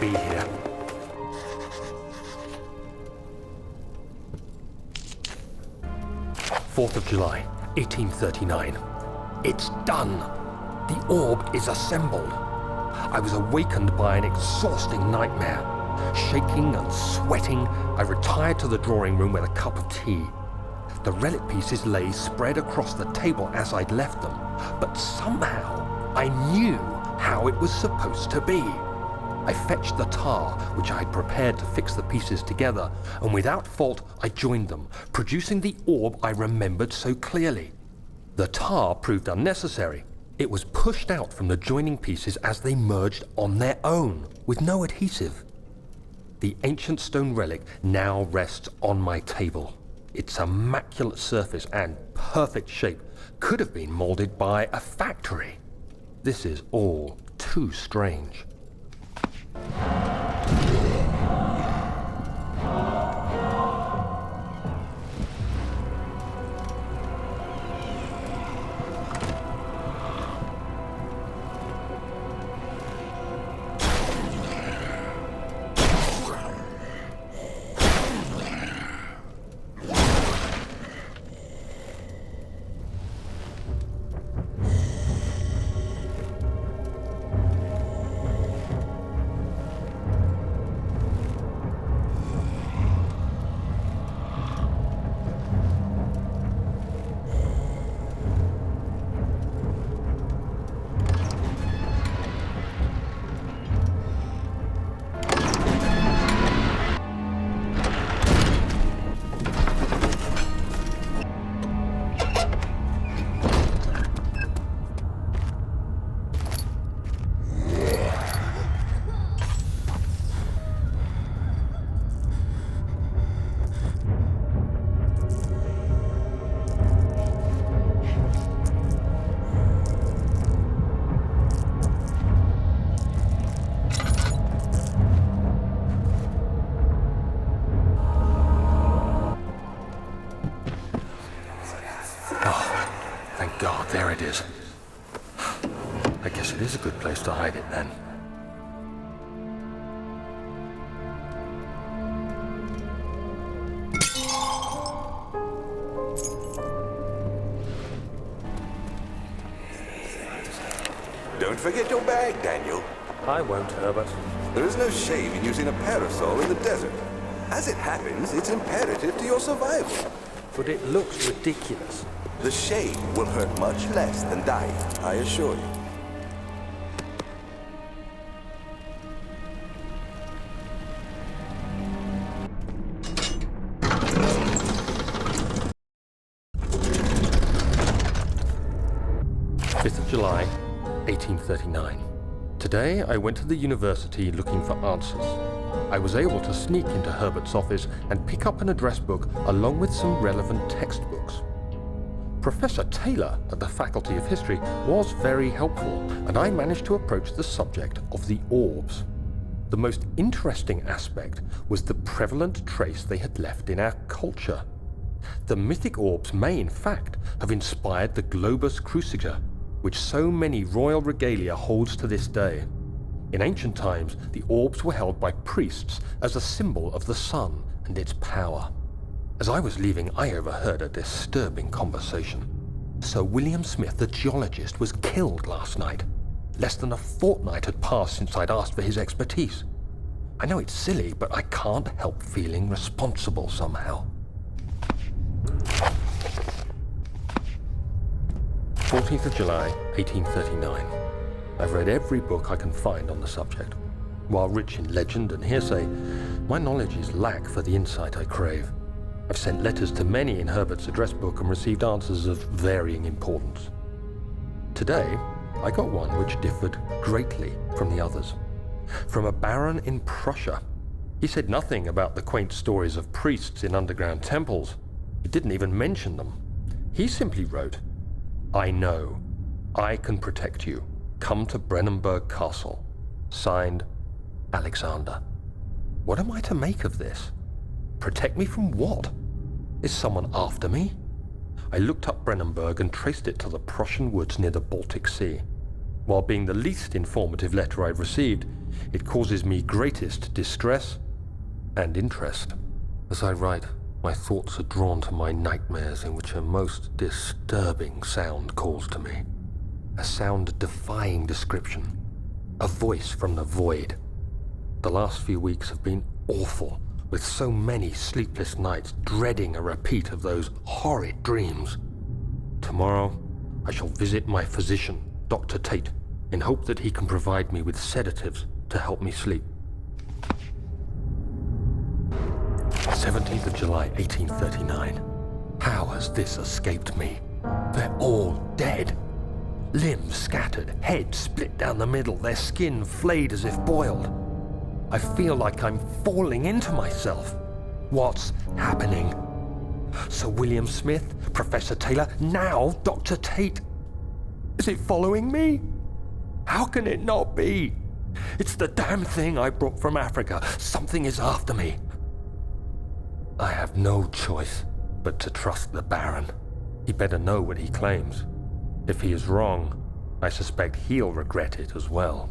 be here. July 4th, 1839. It's done! The orb is assembled. I was awakened by an exhausting nightmare. Shaking and sweating, I retired to the drawing room with a cup of tea. The relic pieces lay spread across the table as I'd left them, but somehow I knew how it was supposed to be. I fetched the tar, which I had prepared to fix the pieces together, and without fault I joined them, producing the orb I remembered so clearly. The tar proved unnecessary. It was pushed out from the joining pieces as they merged on their own, with no adhesive. The ancient stone relic now rests on my table. Its immaculate surface and perfect shape could have been molded by a factory. This is all too strange. God, there it is. I guess it is a good place to hide it then. Don't forget your bag, Daniel. I won't, Herbert. There is no shame in using a parasol in the desert. As it happens, it's imperative to your survival. But it looks ridiculous. The shade will hurt much less than dying, I assure you. July 1839. Today I went to the university looking for answers. I was able to sneak into Herbert's office and pick up an address book along with some relevant textbooks. Professor Taylor at the Faculty of History was very helpful, and I managed to approach the subject of the orbs. The most interesting aspect was the prevalent trace they had left in our culture. The mythic orbs may, in fact, have inspired the globus cruciger, which so many royal regalia holds to this day. In ancient times, the orbs were held by priests as a symbol of the sun and its power. As I was leaving, I overheard a disturbing conversation. Sir William Smith, the geologist, was killed last night. Less than a fortnight had passed since I'd asked for his expertise. I know it's silly, but I can't help feeling responsible somehow. 14th of July, 1839. I've read every book I can find on the subject. While rich in legend and hearsay, my knowledge is lack for the insight I crave. I've sent letters to many in Herbert's address book and received answers of varying importance. Today, I got one which differed greatly from the others. From a baron in Prussia. He said nothing about the quaint stories of priests in underground temples. He didn't even mention them. He simply wrote, "I know. I can protect you. Come to Brennenburg Castle. Signed, Alexander." What am I to make of this? Protect me from what? Is someone after me? I looked up Brennenburg and traced it to the Prussian woods near the Baltic Sea. While being the least informative letter I've received, it causes me greatest distress and interest. As I write, my thoughts are drawn to my nightmares in which a most disturbing sound calls to me. A sound defying description. A voice from the void. The last few weeks have been awful, with so many sleepless nights dreading a repeat of those horrid dreams. Tomorrow, I shall visit my physician, Dr. Tate, in hope that he can provide me with sedatives to help me sleep. 17th of July, 1839. How has this escaped me? They're all dead. Limbs scattered, heads split down the middle, their skin flayed as if boiled. I feel like I'm falling into myself. What's happening? Sir William Smith, Professor Taylor, now Dr. Tate. Is it following me? How can it not be? It's the damn thing I brought from Africa. Something is after me. I have no choice but to trust the Baron. He better know what he claims. If he is wrong, I suspect he'll regret it as well.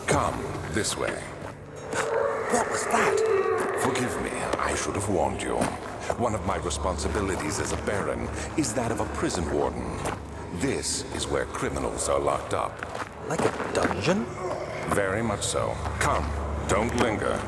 Come, this way. What was that? Forgive me, I should have warned you. One of my responsibilities as a Baron is that of a prison warden. This is where criminals are locked up. Like a dungeon? Very much so. Come, don't linger.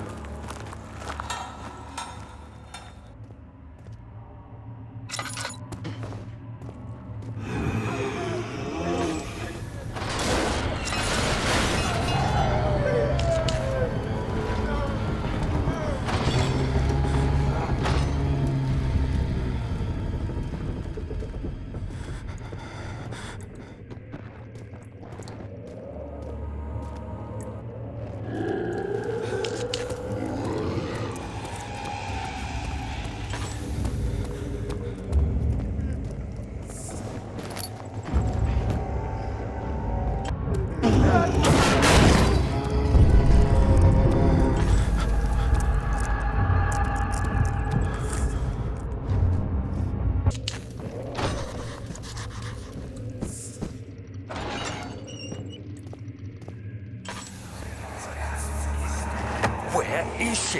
Where is she?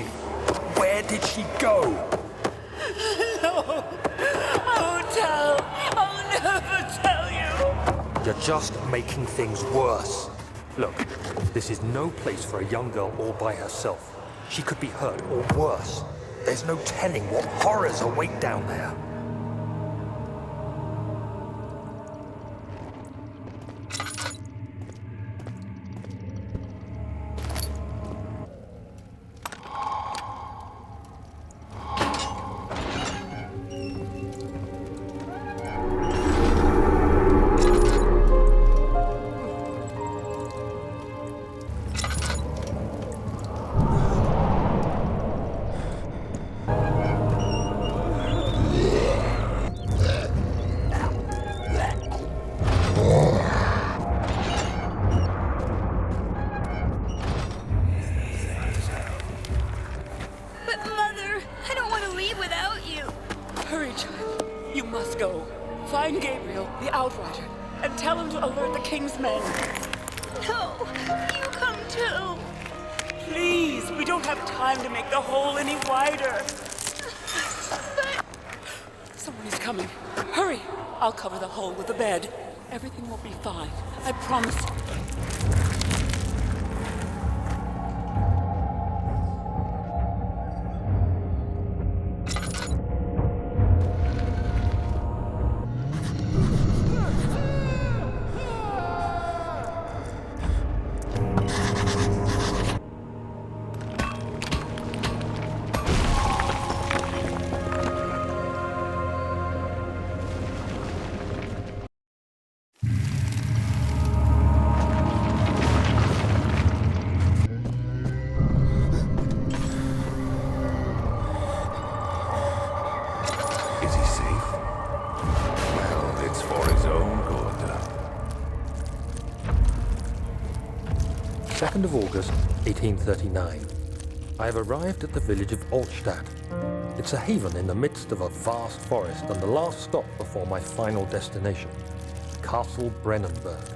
Where did she go? No, I won't tell. I'll never tell you. You're just making things worse. Look, this is no place for a young girl all by herself. She could be hurt or worse. There's no telling what horrors await down there. Hurry, child. You must go. Find Gabriel, the Outrider, and tell him to alert the King's men. No, you come too. Please, we don't have time to make the hole any wider. Someone is coming. Hurry. I'll cover the hole with a bed. Everything will be fine. I promise. Is he safe? Well, it's for his own good. 2nd of August, 1839. I have arrived at the village of Altstadt. It's a haven in the midst of a vast forest and the last stop before my final destination, Castle Brennenburg.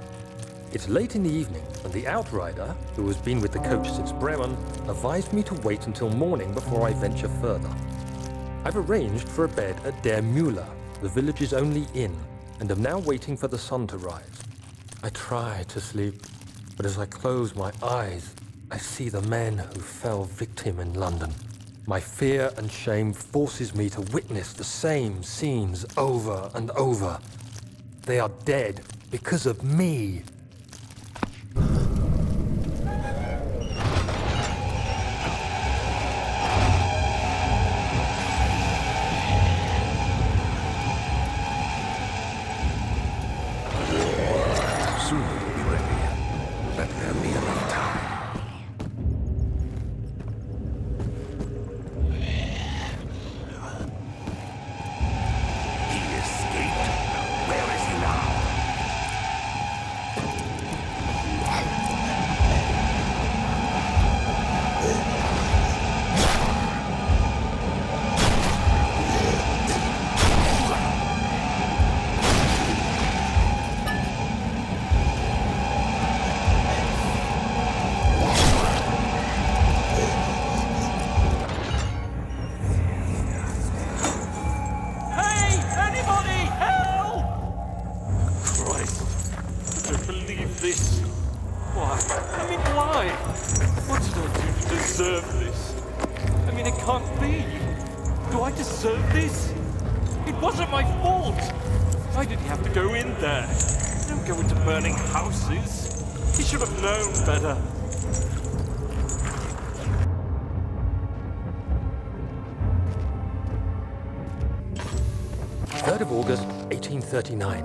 It's late in the evening, and the Outrider, who has been with the coach since Bremen, advised me to wait until morning before I venture further. I've arranged for a bed at Der Müller, the village's only inn, and am now waiting for the sun to rise. I try to sleep, but as I close my eyes, I see the men who fell victim in London. My fear and shame forces me to witness the same scenes over and over. They are dead because of me. Soon we'll be ready. Let there be enough time. He escaped. Where is he now? don't believe this. Why? I mean, why? What did I do to deserve this? I mean, it can't be. Do I deserve this? It wasn't my fault. Why did he have to go in there? Don't go into burning houses. He should have known better. 3rd of August, 1839.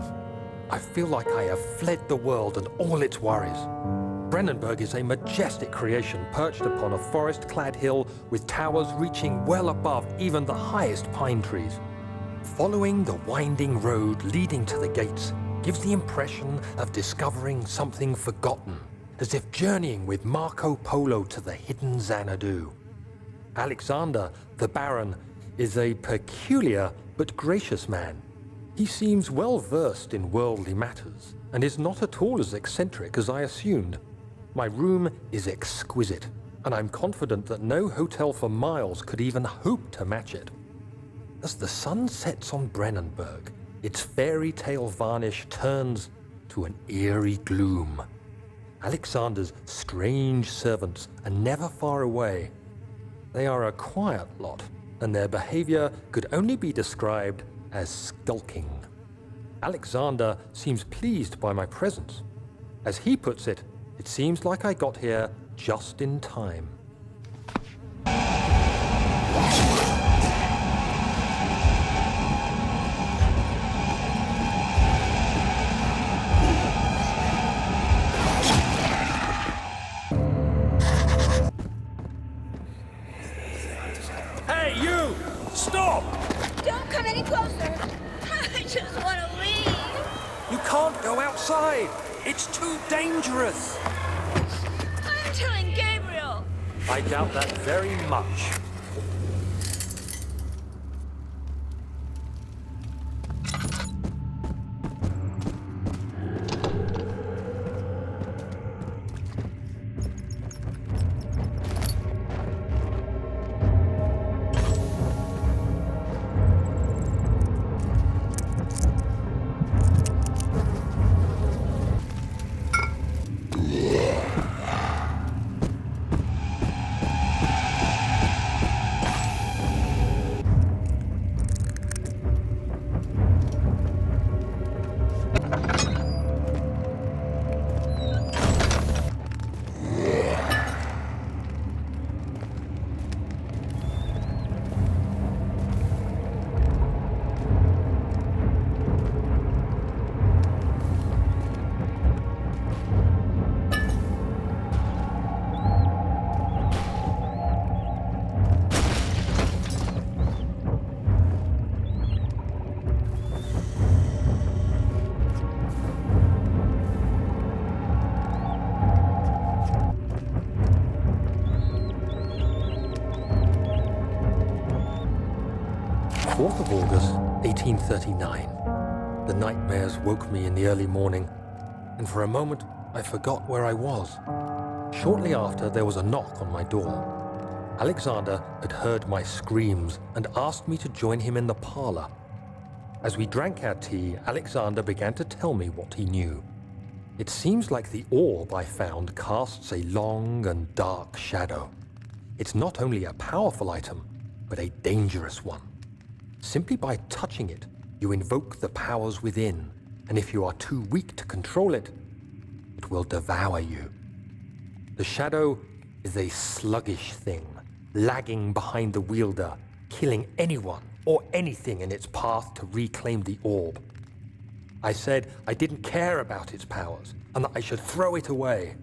I feel like I have fled the world and all its worries. Brennenburg is a majestic creation perched upon a forest-clad hill with towers reaching well above even the highest pine trees. Following the winding road leading to the gates gives the impression of discovering something forgotten, as if journeying with Marco Polo to the hidden Xanadu. Alexander, the Baron, is a peculiar but gracious man. He seems well versed in worldly matters and is not at all as eccentric as I assumed. My room is exquisite, and I'm confident that no hotel for miles could even hope to match it. As the sun sets on Brennenburg, its fairy tale varnish turns to an eerie gloom. Alexander's strange servants are never far away. They are a quiet lot, and their behavior could only be described as skulking. Alexander seems pleased by my presence. As he puts it, it seems like I got here just in time. Hey, you! Stop! Don't come any closer. I just want to leave. You can't go outside! It's too dangerous! I'm telling Gabriel. I doubt that very much. Of August, 1839. The nightmares woke me in the early morning, and for a moment I forgot where I was. Shortly after, there was a knock on my door. Alexander had heard my screams and asked me to join him in the parlor. As we drank our tea, Alexander began to tell me what he knew. It seems like the orb I found casts a long and dark shadow. It's not only a powerful item, but a dangerous one. Simply by touching it, you invoke the powers within, and if you are too weak to control it, it will devour you. The shadow is a sluggish thing, lagging behind the wielder, killing anyone or anything in its path to reclaim the orb. I said I didn't care about its powers, and that I should throw it away.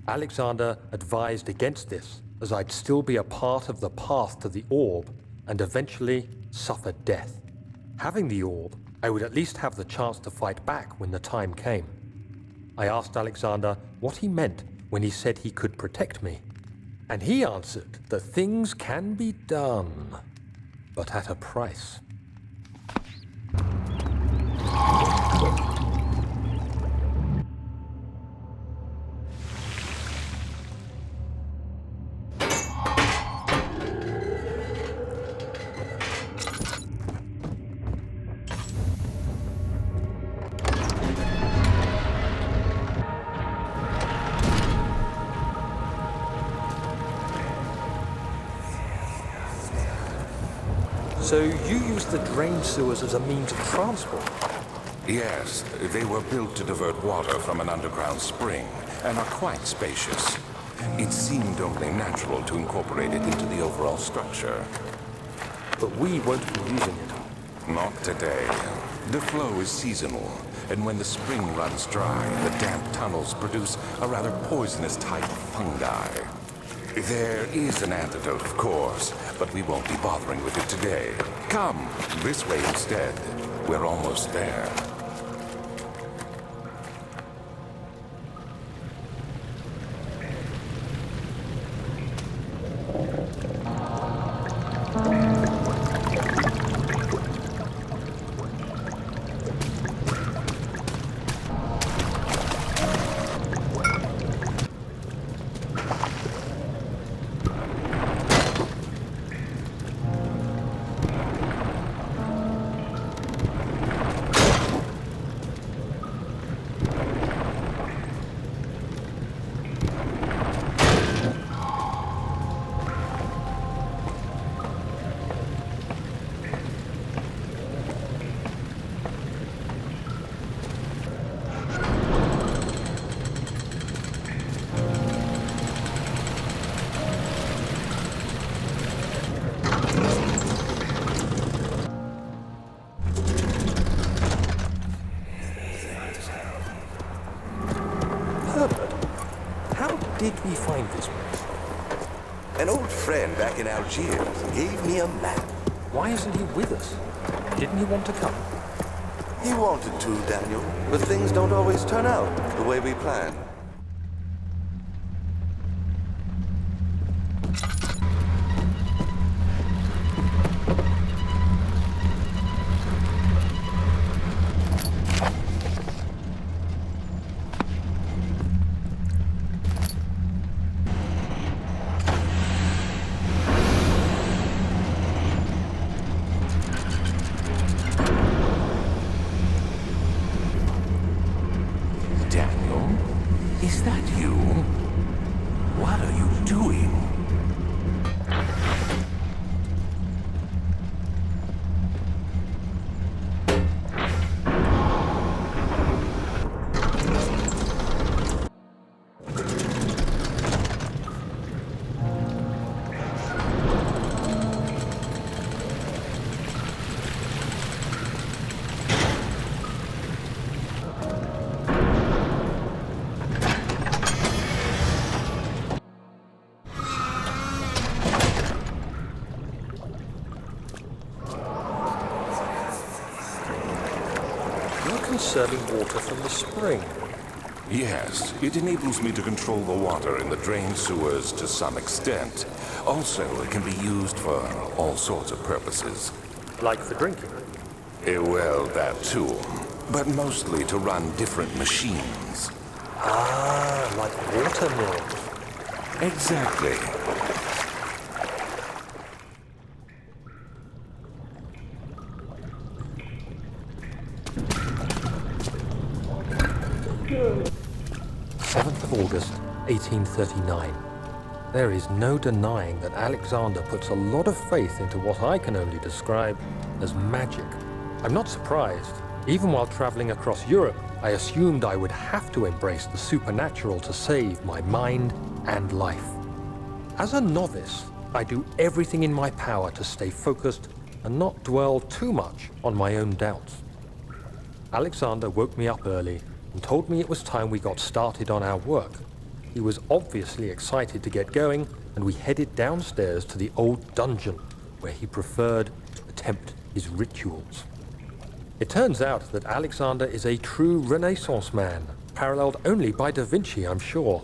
Alexander advised against this, as I'd still be a part of the path to the orb, and eventually suffered death. Having the orb, I would at least have the chance to fight back when the time came. I asked Alexander what he meant when he said he could protect me, and he answered that things can be done, but at a price. So you used the drain sewers as a means of transport? Yes, they were built to divert water from an underground spring and are quite spacious. It seemed only natural to incorporate it into the overall structure. But we won't be using it. Not today. The flow is seasonal, and when the spring runs dry, the damp tunnels produce a rather poisonous type of fungi. There is an antidote, of course, but we won't be bothering with it today. Come, this way instead. We're almost there. Did we find this place? An old friend back in Algiers gave me a map. Why isn't he with us? Didn't he want to come? He wanted to, Daniel, but things don't always turn out the way we plan. Is that you? What are you doing? Conserving water from the spring. Yes, it enables me to control the water in the drain sewers to some extent. Also, it can be used for all sorts of purposes. Like for drinking? Well, that too. But mostly to run different machines. Ah, like water mills. Exactly. 7th of August, 1839. There is no denying that Alexander puts a lot of faith into what I can only describe as magic. I'm not surprised. Even while traveling across Europe, I assumed I would have to embrace the supernatural to save my mind and life. As a novice, I do everything in my power to stay focused and not dwell too much on my own doubts. Alexander woke me up early and told me it was time we got started on our work. He was obviously excited to get going, and we headed downstairs to the old dungeon, where he preferred to attempt his rituals. It turns out that Alexander is a true Renaissance man, paralleled only by Da Vinci, I'm sure.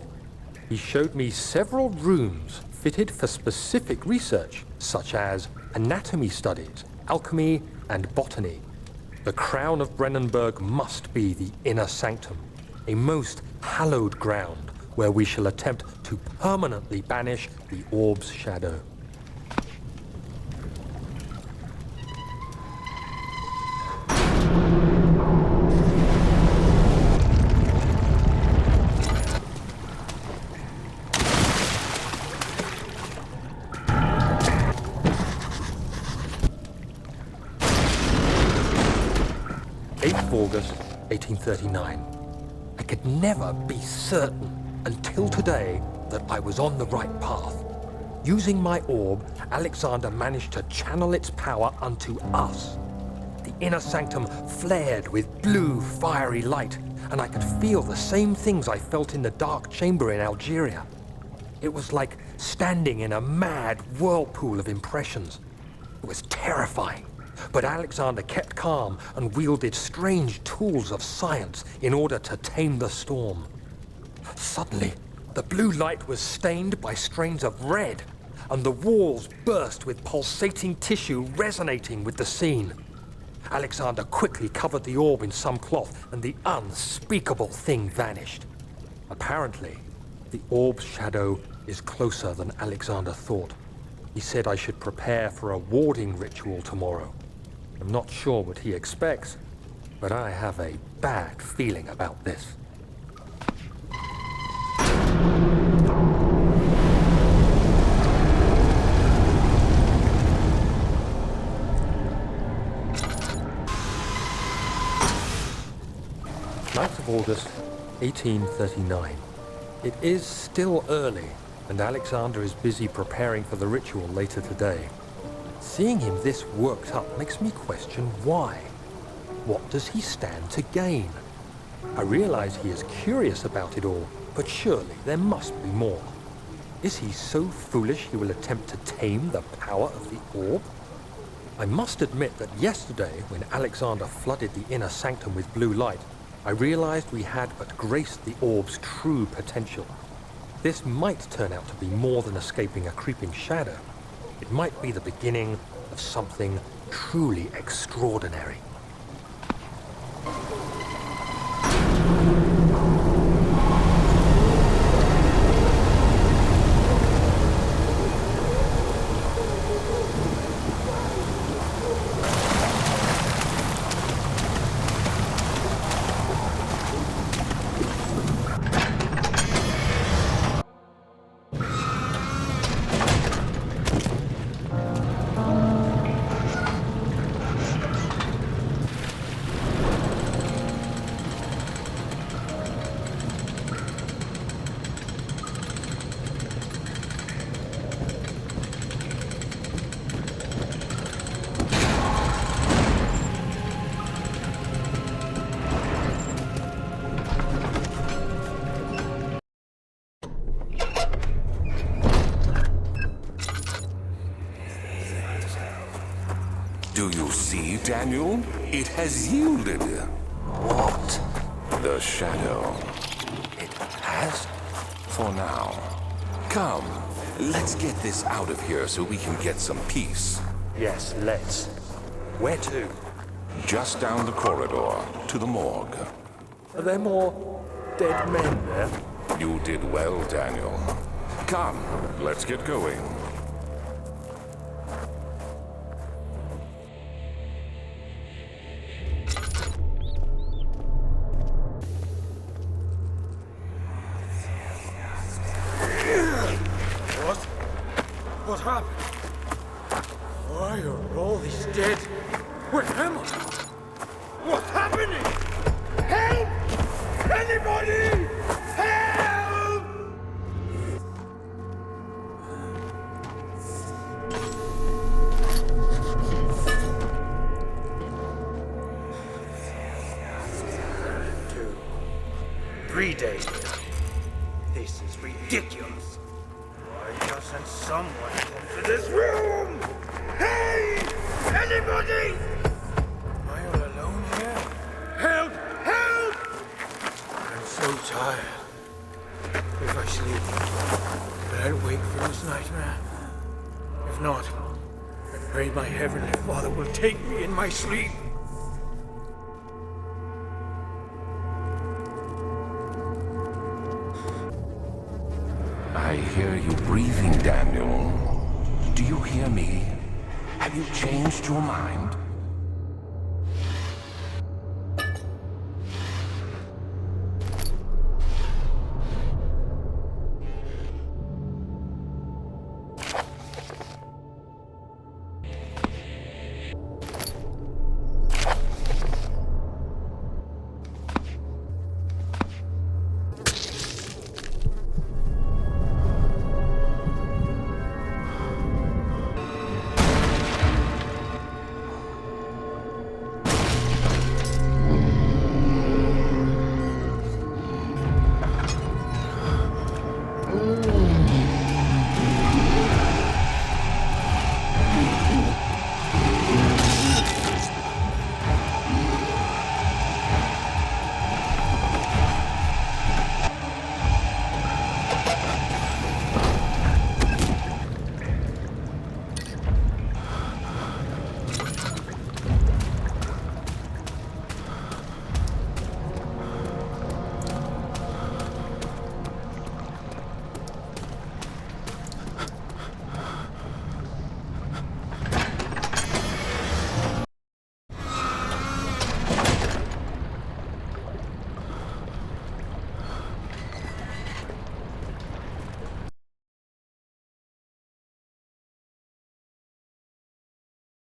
He showed me several rooms fitted for specific research, such as anatomy studies, alchemy, and botany. The crown of Brennenburg must be the inner sanctum, a most hallowed ground where we shall attempt to permanently banish the orb's shadow. 1839. I could never be certain until today that I was on the right path. Using my orb, Alexander managed to channel its power unto us. The inner sanctum flared with blue, fiery light, and I could feel the same things I felt in the dark chamber in Algeria. It was like standing in a mad whirlpool of impressions. It was terrifying, but Alexander kept calm and wielded strange tools of science in order to tame the storm. Suddenly, the blue light was stained by strains of red, and the walls burst with pulsating tissue resonating with the scene. Alexander quickly covered the orb in some cloth, and the unspeakable thing vanished. Apparently, the orb's shadow is closer than Alexander thought. He said I should prepare for a warding ritual tomorrow. I'm not sure what he expects, but I have a bad feeling about this. August 1839. It is still early, and Alexander is busy preparing for the ritual later today. Seeing him this worked up makes me question why. What does he stand to gain? I realize he is curious about it all, but surely there must be more. Is he so foolish he will attempt to tame the power of the orb? I must admit that yesterday, when Alexander flooded the inner sanctum with blue light, I realized we had but graced the orb's true potential. This might turn out to be more than escaping a creeping shadow. It might be the beginning of something truly extraordinary. Do you see, Daniel? It has yielded. What? The shadow. It has? For now. Come, let's get this out of here so we can get some peace. Yes, let's. Where to? Just down the corridor, to the morgue. Are there more dead men there? You did well, Daniel. Come, let's get going. What happened? Why are all these dead? Where am I? What's happening? Help! Anybody! Help! Two, 3 days now. This is ridiculous. Why doesn't someone come to this room? Hey! Anybody? Am I all alone here? Help! Help! I'm so tired. If I sleep, will I wake from this nightmare? If not, I pray my Heavenly Father will take me in my sleep. I hear you breathing, Daniel. Do you hear me? Have you changed your mind?